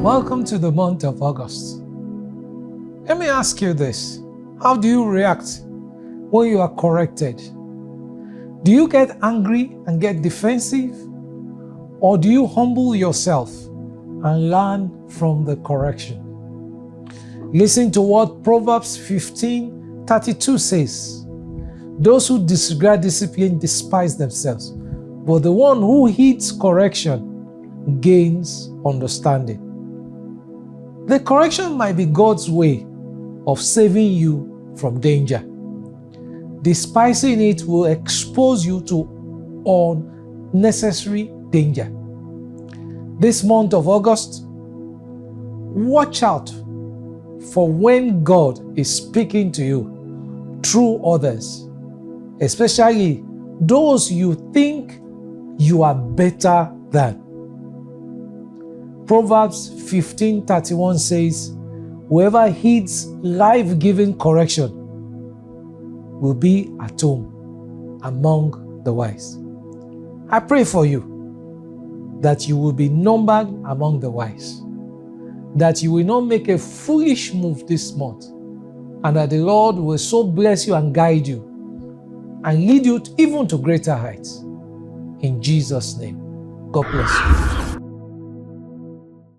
Welcome to the month of August. Let me ask you this. How do you react when you are corrected? Do you get angry and get defensive? Or do you humble yourself and learn from the correction? Listen to what Proverbs 15:32 says. Those who disregard discipline despise themselves, but the one who heeds correction gains understanding. The correction might be God's way of saving you from danger. Despising it will expose you to unnecessary danger. This month of August, watch out for when God is speaking to you through others, especially those you think you are better than. Proverbs 15:31 says, whoever heeds life-giving correction will be at home among the wise. I pray for you that you will be numbered among the wise, that you will not make a foolish move this month, and that the Lord will so bless you and guide you and lead you even to greater heights. In Jesus' name, God bless you.